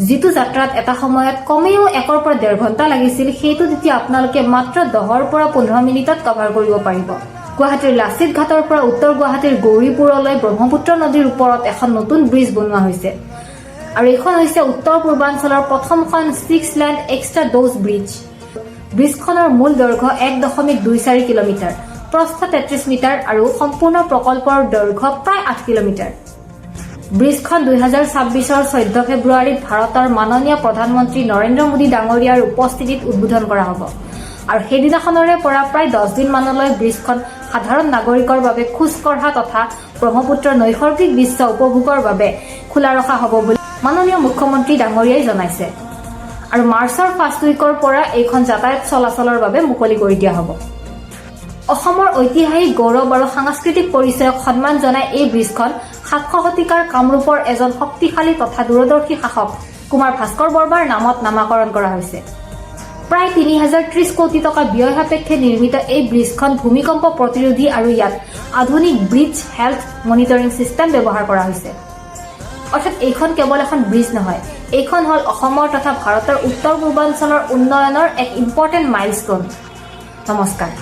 যিটো যাত্ৰাত এটা সময়ত কমেও 1 পৰা 1.5 ঘণ্টা লাগিছিল সেইটো তেতিয়া আপোনালোকে মাত্ৰ 10 পৰা 15 মিনিটত কভাৰ কৰিব পাৰিব। গুৱাহাটীৰ লাচিত ঘাটৰ পৰা উত্তৰ গুৱাহাটীৰ গৌৰীপুৰলৈ ব্ৰহ্মপুত্ৰ নদীৰ ওপৰত এখন নতুন ব্ৰিজ বনোৱা হৈছে আৰু এইখন হৈছে উত্তৰ পূৰ্বাঞ্চলৰ প্ৰথমখন 6 লেন এক্সট্ৰাডোজ ব্ৰিজ। ব্ৰিজখনৰ মূল দৈৰ্ঘ্য 1.24 কিলোমিটাৰ, প্ৰস্থ 33 মিটাৰ আৰু সম্পূৰ্ণ প্ৰকল্পৰ দৈৰ্ঘ্য প্ৰায় 8 কিলোমিটাৰ। ব্ৰিজখন 2026 14 ফেব্ৰুৱাৰীত ভাৰতৰ মাননীয় প্ৰধানমন্ত্ৰী নৰেন্দ্ৰ মোদী ডাঙৰীয়াৰ উপস্থিতিত উদ্বোধন কৰা হ'ব আৰু সেইদিনাখনৰে পৰা প্ৰায় 10 দিন মানলৈ ব্ৰিজখন সাধাৰণ নাগৰিকৰ বাবে খোজ কঢ়া তথা ব্ৰহ্মপুত্ৰৰ নৈসৰ্গিক দৃশ্য উপভোগৰ বাবে খোলা ৰখা হ'ব বুলি মাননীয় মুখ্যমন্ত্ৰী ডাঙৰীয়াই জনাইছে আৰু মাৰ্চৰ ফাৰ্ষ্ট উইকৰ পৰা এইখন যাতায়াত চলাচলৰ বাবে মুকলি কৰি দিয়া হ'ব। অসমৰ ঐতিহাসিক গৌৰৱ আৰু সাংস্কৃতিক পৰিচয়ক সন্মান জনাই এই ব্ৰিজখন 700 শতিকাৰ কামৰূপৰ এজন শক্তিশালী তথা দূৰদৰ্শী শাসক কুমাৰ ভাস্কৰ বৰ্মাৰ নামত নামাকৰণ কৰা হৈছে। প্ৰায় 3030 কোটি টকা ব্যয় সাপেক্ষে নিৰ্মিত এই ব্ৰিজখন ভূমিকম্প প্ৰতিৰোধী আৰু ইয়াত আধুনিক ব্ৰিজ হেল্থ মনিটৰিং চিষ্টেম ব্যৱহাৰ কৰা হৈছে। অৰ্থাৎ এইখন কেৱল এখন ব্ৰিজ নহয়, এইখন হ'ল অসমৰ তথা ভাৰতৰ উত্তৰ পূৰ্বাঞ্চলৰ উন্নয়নৰ এক ইম্পৰ্টেণ্ট মাইলষ্টন। নমস্কাৰ।